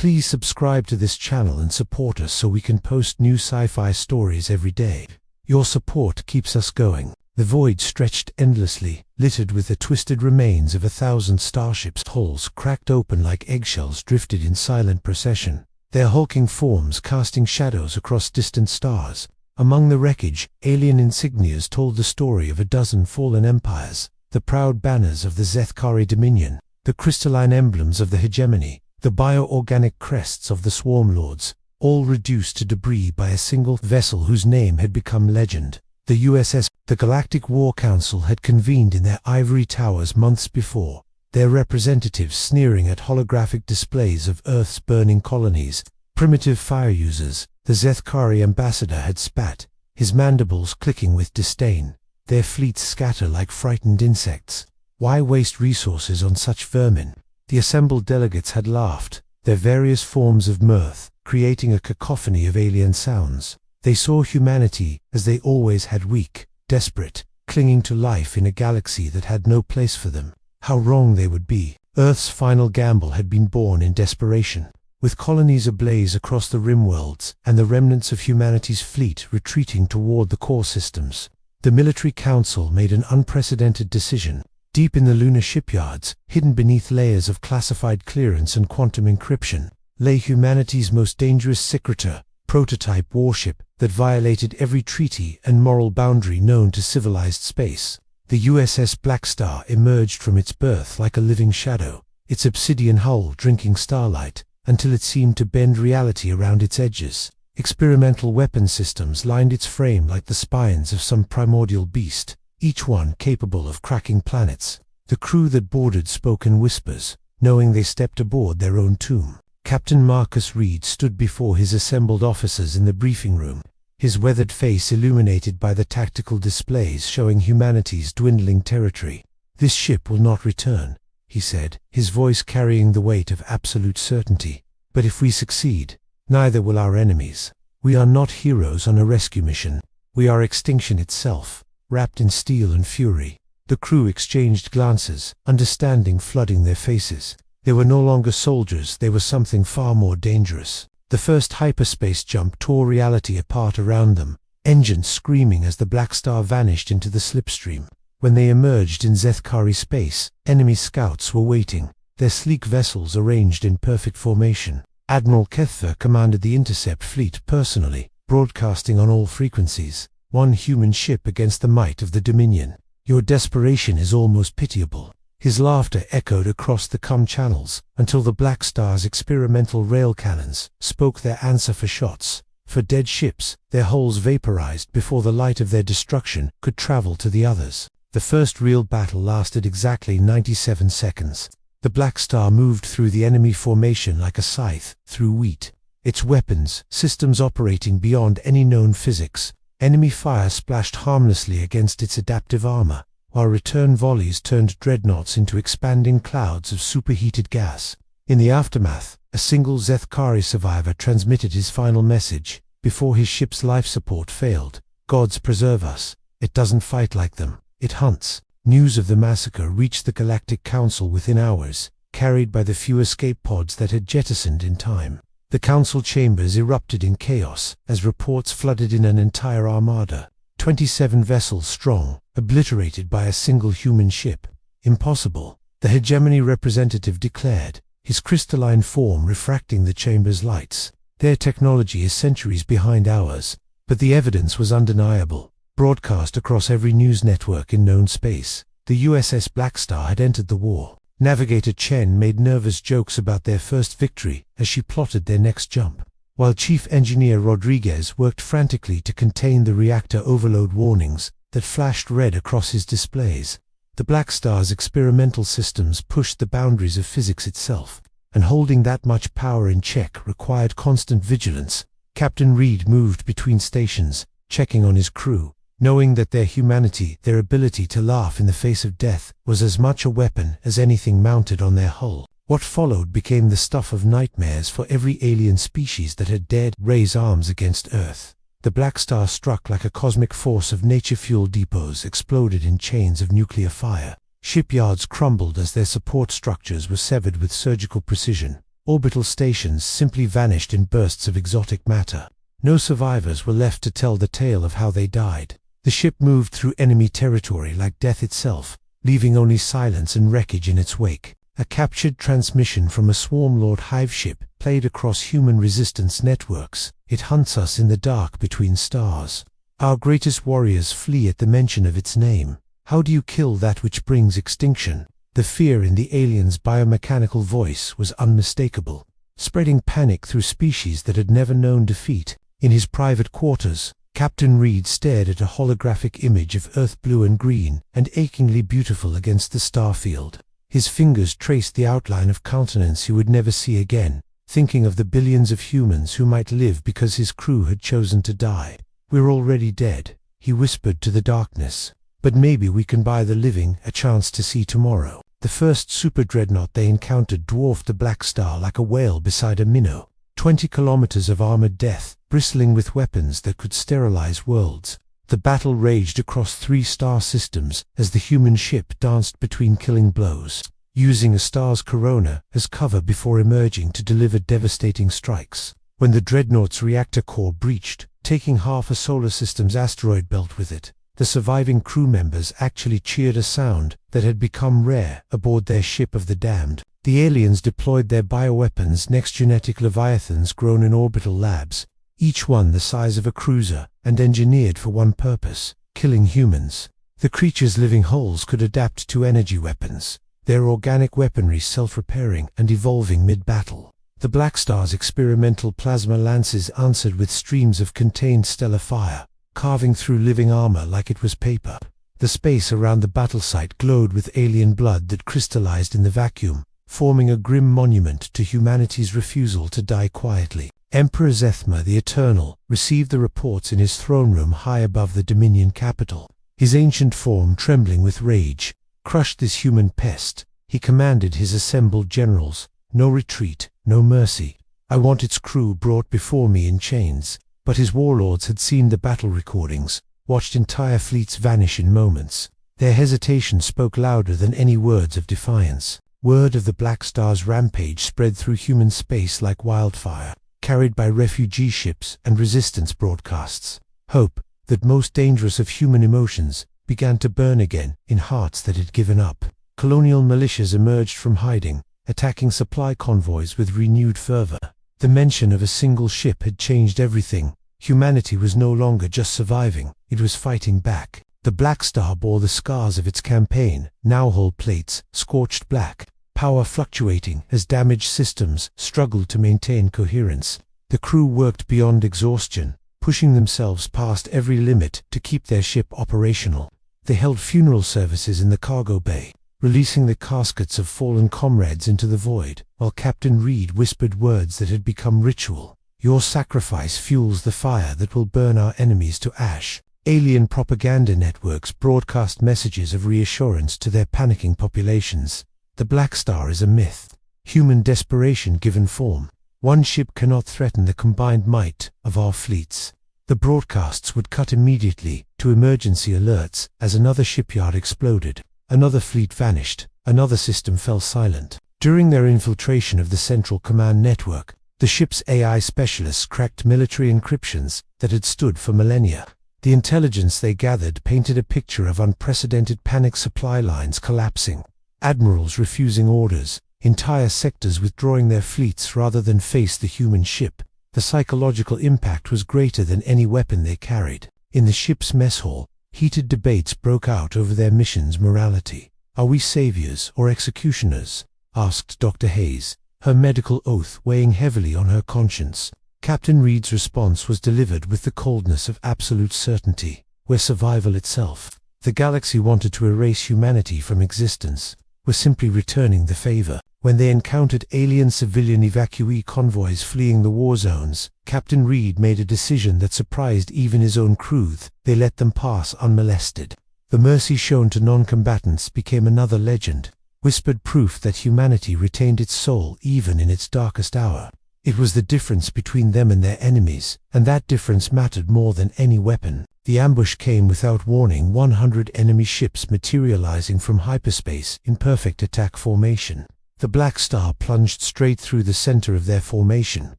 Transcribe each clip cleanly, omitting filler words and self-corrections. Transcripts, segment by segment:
Please subscribe to this channel and support us so we can post new sci-fi stories every day. Your support keeps us going. The void stretched endlessly, littered with the twisted remains of 1,000 starships. Hulls cracked open like eggshells drifted in silent procession, their hulking forms casting shadows across distant stars. Among the wreckage, alien insignias told the story of a dozen fallen empires, the proud banners of the Zethkari Dominion, the crystalline emblems of the hegemony, the bioorganic crests of the swarm lords, all reduced to debris by a single vessel whose name had become legend. The USS, the Galactic War Council, had convened in their ivory towers months before, their representatives sneering at holographic displays of Earth's burning colonies. Primitive fire users, the Zethkari ambassador had spat, his mandibles clicking with disdain. Their fleets scatter like frightened insects. Why waste resources on such vermin? The assembled delegates had laughed, their various forms of mirth creating a cacophony of alien sounds. They saw humanity as they always had, weak, desperate, clinging to life in a galaxy that had no place for them. How wrong they would be. Earth's final gamble had been born in desperation. With colonies ablaze across the rimworlds and the remnants of humanity's fleet retreating toward the core systems, the military council made an unprecedented decision. Deep in the lunar shipyards, hidden beneath layers of classified clearance and quantum encryption, lay humanity's most dangerous secretor, prototype warship that violated every treaty and moral boundary known to civilized space. The USS Blackstar emerged from its berth like a living shadow, its obsidian hull drinking starlight, until it seemed to bend reality around its edges. Experimental weapon systems lined its frame like the spines of some primordial beast, each one capable of cracking planets. The crew that boarded spoke in whispers, knowing they stepped aboard their own tomb. Captain Marcus Reid stood before his assembled officers in the briefing room, his weathered face illuminated by the tactical displays showing humanity's dwindling territory. "This ship will not return," he said, his voice carrying the weight of absolute certainty. "But if we succeed, neither will our enemies. We are not heroes on a rescue mission. We are extinction itself, wrapped in steel and fury." The crew exchanged glances, understanding flooding their faces. They were no longer soldiers, they were something far more dangerous. The first hyperspace jump tore reality apart around them, engines screaming as the Blackstar vanished into the slipstream. When they emerged in Zethkari space, enemy scouts were waiting, their sleek vessels arranged in perfect formation. Admiral Kethfer commanded the intercept fleet personally, broadcasting on all frequencies. "One human ship against the might of the Dominion. Your desperation is almost pitiable." His laughter echoed across the com channels until the Blackstar's experimental rail cannons spoke their answer for shots. For dead ships, their hulls vaporized before the light of their destruction could travel to the others. The first real battle lasted exactly 97 seconds. The Blackstar moved through the enemy formation like a scythe through wheat, its weapons systems operating beyond any known physics. Enemy fire splashed harmlessly against its adaptive armor, while return volleys turned dreadnoughts into expanding clouds of superheated gas. In the aftermath, a single Zethkari survivor transmitted his final message, before his ship's life support failed. "Gods preserve us. It doesn't fight like them, it hunts." News of the massacre reached the Galactic Council within hours, carried by the few escape pods that had jettisoned in time. The council chambers erupted in chaos as reports flooded in. An entire armada, 27 vessels strong, obliterated by a single human ship. "Impossible," the hegemony representative declared, his crystalline form refracting the chamber's lights. "Their technology is centuries behind ours." But the evidence was undeniable, broadcast across every news network in known space. The USS Blackstar had entered the war. Navigator Chen made nervous jokes about their first victory as she plotted their next jump, while Chief Engineer Rodriguez worked frantically to contain the reactor overload warnings that flashed red across his displays. The Blackstar's experimental systems pushed the boundaries of physics itself, and holding that much power in check required constant vigilance. Captain Reid moved between stations, checking on his crew, knowing that their humanity, their ability to laugh in the face of death, was as much a weapon as anything mounted on their hull. What followed became the stuff of nightmares for every alien species that had dared raise arms against Earth. The Blackstar struck like a cosmic force of nature. Fuel depots exploded in chains of nuclear fire. Shipyards crumbled as their support structures were severed with surgical precision. Orbital stations simply vanished in bursts of exotic matter. No survivors were left to tell the tale of how they died. The ship moved through enemy territory like death itself, leaving only silence and wreckage in its wake. A captured transmission from a Swarmlord hive ship played across human resistance networks. It hunts us in the dark between stars. Our greatest warriors flee at the mention of its name. How do you kill that which brings extinction? The fear in the alien's biomechanical voice was unmistakable, spreading panic through species that had never known defeat. In his private quarters, Captain Reid stared at a holographic image of Earth blue and green and achingly beautiful against the starfield. His fingers traced the outline of countenance he would never see again, thinking of the billions of humans who might live because his crew had chosen to die. "We're already dead," he whispered to the darkness. "But maybe we can buy the living a chance to see tomorrow." The first super dreadnought they encountered dwarfed the Blackstar like a whale beside a minnow. 20 kilometers of armored death, bristling with weapons that could sterilize worlds. The battle raged across 3 star systems as the human ship danced between killing blows, using a star's corona as cover before emerging to deliver devastating strikes. When the dreadnought's reactor core breached, taking half a solar system's asteroid belt with it, the surviving crew members actually cheered a sound that had become rare aboard their ship of the damned. The aliens deployed their bioweapons, next genetic leviathans grown in orbital labs, each one the size of a cruiser and engineered for one purpose: killing humans. The creatures' living hulls could adapt to energy weapons, their organic weaponry self-repairing and evolving mid-battle. The Blackstar's experimental plasma lances answered with streams of contained stellar fire, carving through living armor like it was paper. The space around the battle site glowed with alien blood that crystallized in the vacuum, forming a grim monument to humanity's refusal to die quietly. Emperor Zethma the Eternal received the reports in his throne room high above the Dominion capital. His ancient form, trembling with rage, crushed this human pest. He commanded his assembled generals, "No retreat, no mercy. I want its crew brought before me in chains." But his warlords had seen the battle recordings, watched entire fleets vanish in moments. Their hesitation spoke louder than any words of defiance. Word of the Blackstar's rampage spread through human space like wildfire, carried by refugee ships and resistance broadcasts. Hope, that most dangerous of human emotions, began to burn again in hearts that had given up. Colonial militias emerged from hiding, attacking supply convoys with renewed fervor. The mention of a single ship had changed everything. Humanity was no longer just surviving, it was fighting back. The Blackstar bore the scars of its campaign, now hull plates scorched black, power fluctuating as damaged systems struggled to maintain coherence. The crew worked beyond exhaustion, pushing themselves past every limit to keep their ship operational. They held funeral services in the cargo bay, releasing the caskets of fallen comrades into the void, while Captain Reid whispered words that had become ritual. "Your sacrifice fuels the fire that will burn our enemies to ash." Alien propaganda networks broadcast messages of reassurance to their panicking populations. The Blackstar is a myth, human desperation given form. One ship cannot threaten the combined might of our fleets. The broadcasts would cut immediately to emergency alerts as another shipyard exploded, another fleet vanished, another system fell silent. During their infiltration of the Central Command Network, the ship's AI specialists cracked military encryptions that had stood for millennia. The intelligence they gathered painted a picture of unprecedented panic, supply lines collapsing, admirals refusing orders, entire sectors withdrawing their fleets rather than face the human ship. The psychological impact was greater than any weapon they carried. In the ship's mess hall, heated debates broke out over their mission's morality. "Are we saviors or executioners?" asked Dr. Hayes, her medical oath weighing heavily on her conscience. Captain Reid's response was delivered with the coldness of absolute certainty. "We're survival itself. The galaxy wanted to erase humanity from existence. We're simply returning the favor." When they encountered alien civilian evacuee convoys fleeing the war zones, Captain Reid made a decision that surprised even his own crew. They let them pass unmolested. The mercy shown to non-combatants became another legend, whispered proof that humanity retained its soul even in its darkest hour. It was the difference between them and their enemies, and that difference mattered more than any weapon. The ambush came without warning, 100 enemy ships materializing from hyperspace in perfect attack formation. The Blackstar plunged straight through the center of their formation,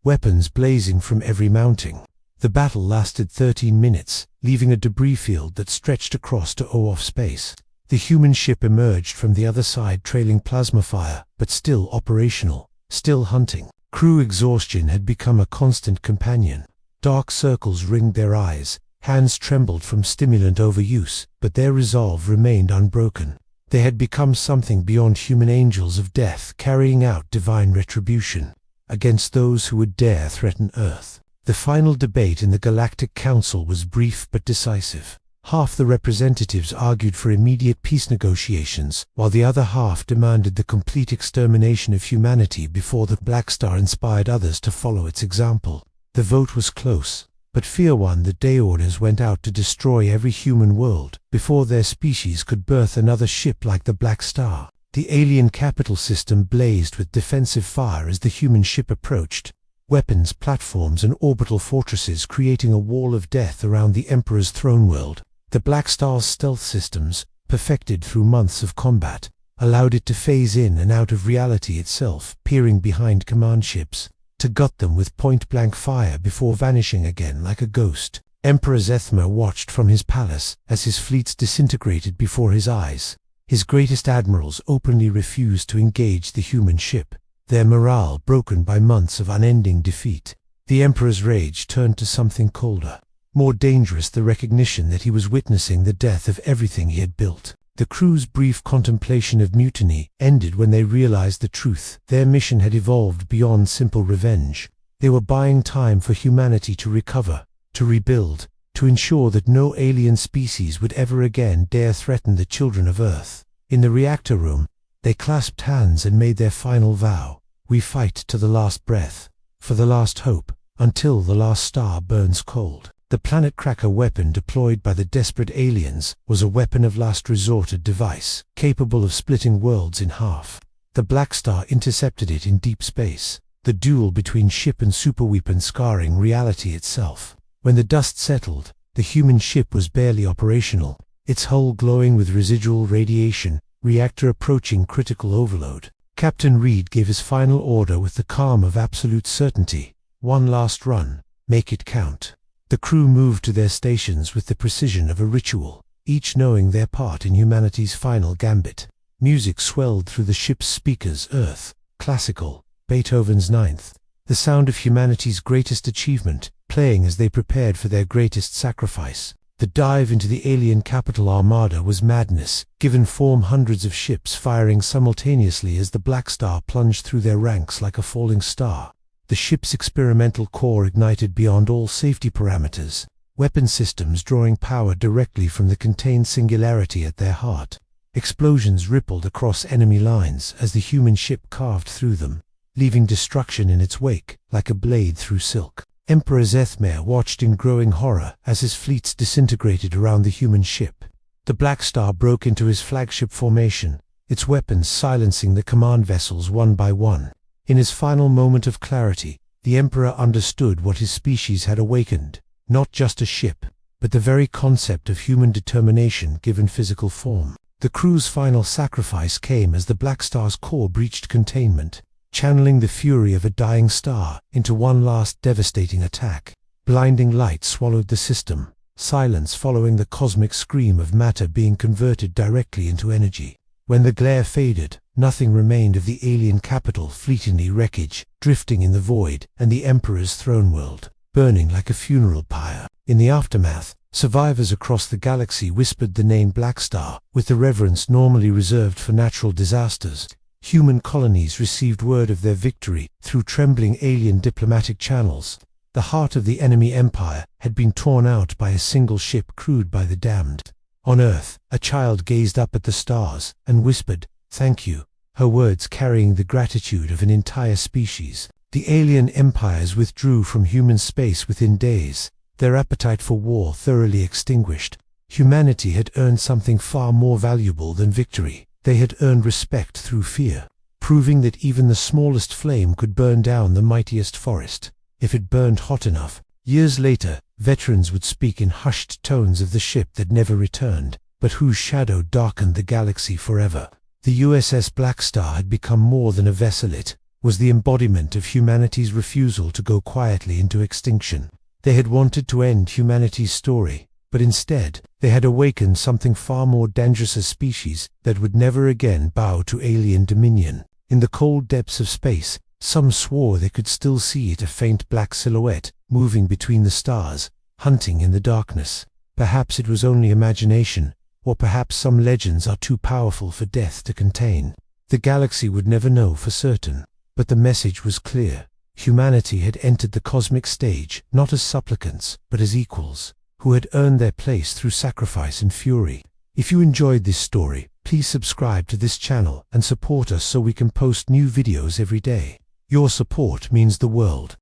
weapons blazing from every mounting. The battle lasted 13 minutes, leaving a debris field that stretched across to off space. The human ship emerged from the other side trailing plasma fire, but still operational, still hunting. Crew exhaustion had become a constant companion. Dark circles ringed their eyes, hands trembled from stimulant overuse, but their resolve remained unbroken. They had become something beyond human angels of death, carrying out divine retribution against those who would dare threaten Earth. The final debate in the Galactic Council was brief but decisive. Half the representatives argued for immediate peace negotiations, while the other half demanded the complete extermination of humanity before the Blackstar inspired others to follow its example. The vote was close, but fear won. The day orders went out to destroy every human world before their species could birth another ship like the Blackstar. The alien capital system blazed with defensive fire as the human ship approached. Weapons, platforms, and orbital fortresses creating a wall of death around the Emperor's throne world. The Blackstar's stealth systems, perfected through months of combat, allowed it to phase in and out of reality itself, peering behind command ships, to gut them with point-blank fire before vanishing again like a ghost. Emperor Zethmer watched from his palace as his fleets disintegrated before his eyes. His greatest admirals openly refused to engage the human ship, their morale broken by months of unending defeat. The Emperor's rage turned to something colder, more dangerous, the recognition that he was witnessing the death of everything he had built. The crew's brief contemplation of mutiny ended when they realized the truth. Their mission had evolved beyond simple revenge. They were buying time for humanity to recover, to rebuild, to ensure that no alien species would ever again dare threaten the children of Earth. In the reactor room, they clasped hands and made their final vow. We fight to the last breath, for the last hope, until the last star burns cold. The planet cracker weapon deployed by the desperate aliens was a weapon of last resort, a device capable of splitting worlds in half. The Blackstar intercepted it in deep space, the duel between ship and superweapon scarring reality itself. When the dust settled, the human ship was barely operational, its hull glowing with residual radiation, reactor approaching critical overload. Captain Reid gave his final order with the calm of absolute certainty. One last run, make it count. The crew moved to their stations with the precision of a ritual, each knowing their part in humanity's final gambit. Music swelled through the ship's speakers, Earth, classical, Beethoven's Ninth, the sound of humanity's greatest achievement, playing as they prepared for their greatest sacrifice. The dive into the alien capital armada was madness, given form, hundreds of ships firing simultaneously as the Blackstar plunged through their ranks like a falling star. The ship's experimental core ignited beyond all safety parameters, weapon systems drawing power directly from the contained singularity at their heart. Explosions rippled across enemy lines as the human ship carved through them, leaving destruction in its wake like a blade through silk. Emperor Zethmer watched in growing horror as his fleets disintegrated around the human ship. The Blackstar broke into his flagship formation, its weapons silencing the command vessels one by one. In his final moment of clarity, the Emperor understood what his species had awakened, not just a ship, but the very concept of human determination given physical form. The crew's final sacrifice came as the Blackstar's core breached containment, channeling the fury of a dying star into one last devastating attack. Blinding light swallowed the system, silence following the cosmic scream of matter being converted directly into energy. When the glare faded, nothing remained of the alien capital, fleetingly wreckage, drifting in the void, and the Emperor's throne world, burning like a funeral pyre. In the aftermath, survivors across the galaxy whispered the name Blackstar, with the reverence normally reserved for natural disasters. Human colonies received word of their victory through trembling alien diplomatic channels. The heart of the enemy empire had been torn out by a single ship crewed by the damned. On Earth, a child gazed up at the stars and whispered, "Thank you," her words carrying the gratitude of an entire species. The alien empires withdrew from human space within days, their appetite for war thoroughly extinguished. Humanity had earned something far more valuable than victory. They had earned respect through fear, proving that even the smallest flame could burn down the mightiest forest, if it burned hot enough. Years later, veterans would speak in hushed tones of the ship that never returned, but whose shadow darkened the galaxy forever. The USS Blackstar had become more than a vessel. It was the embodiment of humanity's refusal to go quietly into extinction. They had wanted to end humanity's story, but instead, they had awakened something far more dangerous, a species that would never again bow to alien dominion. In the cold depths of space, some swore they could still see it, a faint black silhouette, moving between the stars, hunting in the darkness. Perhaps it was only imagination, or perhaps some legends are too powerful for death to contain. The galaxy would never know for certain, but the message was clear. Humanity had entered the cosmic stage, not as supplicants, but as equals, who had earned their place through sacrifice and fury. If you enjoyed this story, please subscribe to this channel and support us so we can post new videos every day. Your support means the world.